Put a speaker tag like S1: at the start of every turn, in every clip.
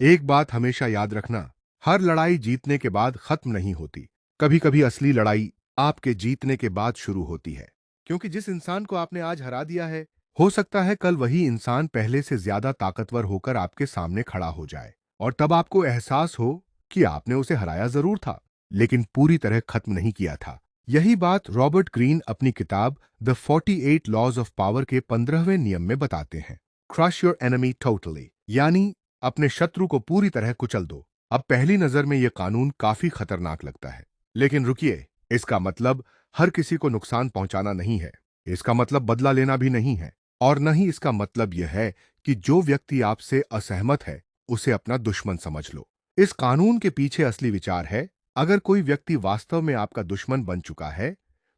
S1: एक बात हमेशा याद रखना, हर लड़ाई जीतने के बाद खत्म नहीं होती। कभी कभी असली लड़ाई आपके जीतने के बाद शुरू होती है। क्योंकि जिस इंसान को आपने आज हरा दिया है, हो सकता है कल वही इंसान पहले से ज्यादा ताकतवर होकर आपके सामने खड़ा हो जाए, और तब आपको एहसास हो कि आपने उसे हराया जरूर था, लेकिन पूरी तरह खत्म नहीं किया था। यही बात रॉबर्ट ग्रीन अपनी किताब द 48 लॉज ऑफ पावर के 15वें नियम में बताते हैं। क्रश योर एनिमी टोटली, यानी अपने शत्रु को पूरी तरह कुचल दो। अब पहली नजर में यह कानून काफी खतरनाक लगता है, लेकिन रुकिए, इसका मतलब हर किसी को नुकसान पहुंचाना नहीं है। इसका मतलब बदला लेना भी नहीं है, और न ही इसका मतलब यह है कि जो व्यक्ति आपसे असहमत है उसे अपना दुश्मन समझ लो। इस कानून के पीछे असली विचार है, अगर कोई व्यक्ति वास्तव में आपका दुश्मन बन चुका है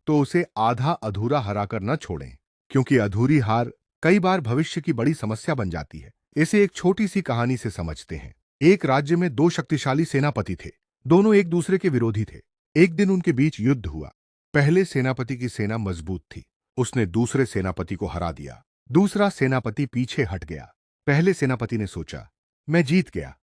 S1: तो उसे आधा अधूरा हराकर न छोड़ें, क्योंकि अधूरी हार कई बार भविष्य की बड़ी समस्या बन जाती है। इसे एक छोटी सी कहानी से समझते हैं। एक राज्य में दो शक्तिशाली सेनापति थे। दोनों एक दूसरे के विरोधी थे। एक दिन उनके बीच युद्ध हुआ। पहले सेनापति की सेना मजबूत थी। उसने दूसरे सेनापति को हरा दिया। दूसरा सेनापति पीछे हट गया। पहले सेनापति ने सोचा, मैं जीत गया।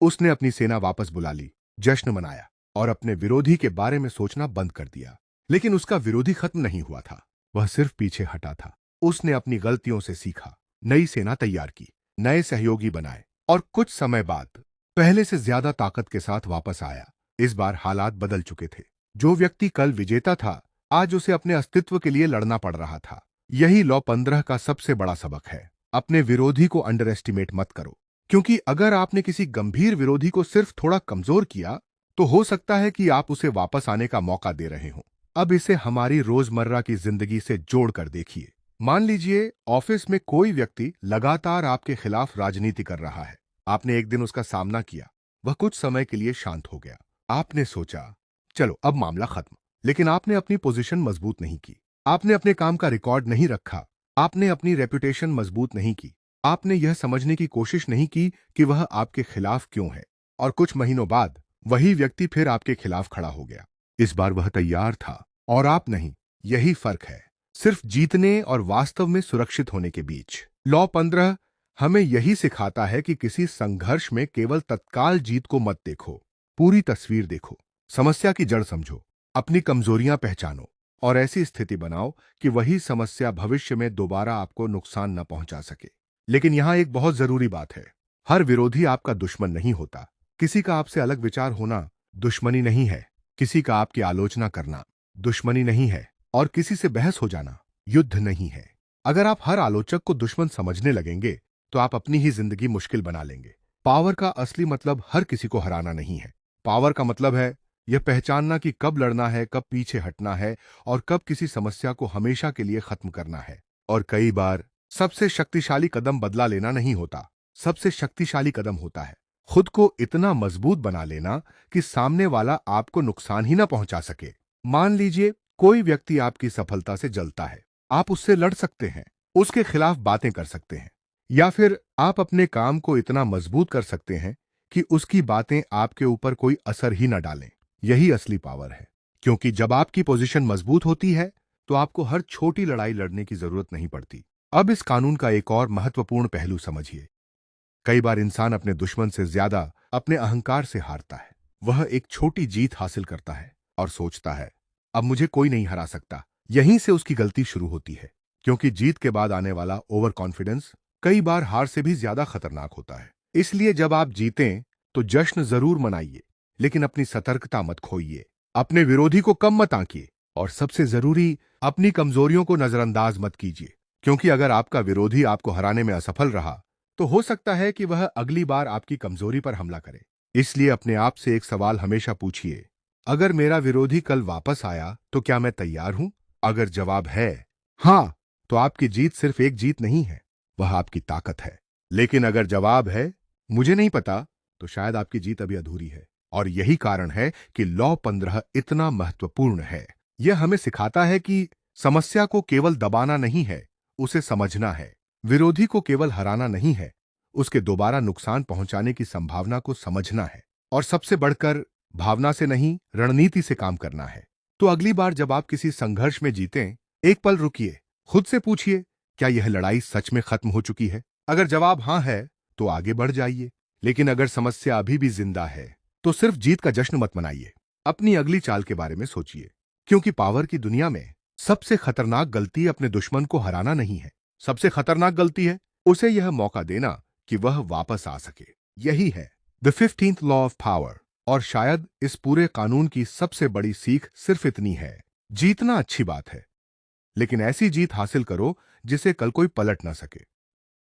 S1: उसने अपनी सेना वापस बुला ली, जश्न मनाया और अपने विरोधी के बारे में सोचना बंद कर दिया। लेकिन उसका विरोधी खत्म नहीं हुआ था, वह सिर्फ पीछे हटा था। उसने अपनी गलतियों से सीखा, नई सेना तैयार की, नए सहयोगी बनाए, और कुछ समय बाद पहले से ज्यादा ताकत के साथ वापस आया। इस बार हालात बदल चुके थे। जो व्यक्ति कल विजेता था, आज उसे अपने अस्तित्व के लिए लड़ना पड़ रहा था। यही लॉ 15 का सबसे बड़ा सबक है। अपने विरोधी को अंडर एस्टिमेट मत करो, क्योंकि अगर आपने किसी गंभीर विरोधी को सिर्फ थोड़ा कमजोर किया तो हो सकता है कि आप उसे वापस आने का मौका दे रहे हो। अब इसे हमारी रोजमर्रा की जिंदगी से जोड़कर देखिए। मान लीजिए ऑफिस में कोई व्यक्ति लगातार आपके खिलाफ राजनीति कर रहा है। आपने एक दिन उसका सामना किया। वह कुछ समय के लिए शांत हो गया। आपने सोचा, चलो अब मामला खत्म। लेकिन आपने अपनी पोजीशन मजबूत नहीं की। आपने अपने काम का रिकॉर्ड नहीं रखा। आपने अपनी रेपुटेशन मजबूत नहीं की। आपने यह समझने की कोशिश नहीं की कि वह आपके खिलाफ क्यों है। और कुछ महीनों बाद वही व्यक्ति फिर आपके खिलाफ खड़ा हो गया। इस बार वह तैयार था और आप नहीं। यही फर्क है, सिर्फ जीतने और वास्तव में सुरक्षित होने के बीच। लॉ 15 हमें यही सिखाता है कि किसी संघर्ष में केवल तत्काल जीत को मत देखो, पूरी तस्वीर देखो। समस्या की जड़ समझो, अपनी कमजोरियां पहचानो, और ऐसी स्थिति बनाओ कि वही समस्या भविष्य में दोबारा आपको नुकसान न पहुंचा सके। लेकिन यहां एक बहुत जरूरी बात है, हर विरोधी आपका दुश्मन नहीं होता। किसी का आपसे अलग विचार होना दुश्मनी नहीं है। किसी का आपकी आलोचना करना दुश्मनी नहीं है, और किसी से बहस हो जाना युद्ध नहीं है। अगर आप हर आलोचक को दुश्मन समझने लगेंगे तो आप अपनी ही जिंदगी मुश्किल बना लेंगे। पावर का असली मतलब हर किसी को हराना नहीं है। पावर का मतलब है यह पहचानना कि कब लड़ना है, कब पीछे हटना है, और कब किसी समस्या को हमेशा के लिए खत्म करना है। और कई बार सबसे शक्तिशाली कदम बदला लेना नहीं होता। सबसे शक्तिशाली कदम होता है खुद को इतना मजबूत बना लेना कि सामने वाला आपको नुकसान ही ना पहुंचा सके। मान लीजिए कोई व्यक्ति आपकी सफलता से जलता है। आप उससे लड़ सकते हैं, उसके खिलाफ बातें कर सकते हैं, या फिर आप अपने काम को इतना मजबूत कर सकते हैं कि उसकी बातें आपके ऊपर कोई असर ही न डालें। यही असली पावर है, क्योंकि जब आपकी पोजीशन मजबूत होती है तो आपको हर छोटी लड़ाई लड़ने की जरूरत नहीं पड़ती। अब इस कानून का एक और महत्वपूर्ण पहलू समझिए। कई बार इंसान अपने दुश्मन से ज्यादा अपने अहंकार से हारता है। वह एक छोटी जीत हासिल करता है और सोचता है, अब मुझे कोई नहीं हरा सकता। यहीं से उसकी गलती शुरू होती है, क्योंकि जीत के बाद आने वाला ओवर कॉन्फिडेंस कई बार हार से भी ज्यादा खतरनाक होता है। इसलिए जब आप जीतें तो जश्न जरूर मनाइए, लेकिन अपनी सतर्कता मत खोइए। अपने विरोधी को कम मत आंकिए, और सबसे जरूरी, अपनी कमजोरियों को नजरअंदाज मत कीजिए। क्योंकि अगर आपका विरोधी आपको हराने में असफल रहा तो हो सकता है कि वह अगली बार आपकी कमजोरी पर हमला करे। इसलिए अपने आप से एक सवाल हमेशा पूछिए, अगर मेरा विरोधी कल वापस आया तो क्या मैं तैयार हूं? अगर जवाब है हां, तो आपकी जीत सिर्फ एक जीत नहीं है, वह आपकी ताकत है। लेकिन अगर जवाब है मुझे नहीं पता, तो शायद आपकी जीत अभी अधूरी है। और यही कारण है कि लॉ 15 इतना महत्वपूर्ण है। यह हमें सिखाता है कि समस्या को केवल दबाना नहीं है, उसे समझना है। विरोधी को केवल हराना नहीं है, उसके दोबारा नुकसान पहुंचाने की संभावना को समझना है। और सबसे बढ़कर भावना से नहीं, रणनीति से काम करना है। तो अगली बार जब आप किसी संघर्ष में जीतें, एक पल रुकिए, खुद से पूछिए, क्या यह लड़ाई सच में खत्म हो चुकी है? अगर जवाब हां है तो आगे बढ़ जाइए, लेकिन अगर समस्या अभी भी जिंदा है तो सिर्फ जीत का जश्न मत मनाइए। अपनी अगली चाल के बारे में सोचिए, क्योंकि पावर की दुनिया में सबसे खतरनाक गलती अपने दुश्मन को हराना नहीं है। सबसे खतरनाक गलती है उसे यह मौका देना कि वह वापस आ सके। यही है the 15th law of power. और शायद इस पूरे कानून की सबसे बड़ी सीख सिर्फ इतनी है, जीतना अच्छी बात है, लेकिन ऐसी जीत हासिल करो जिसे कल कोई पलट ना सके।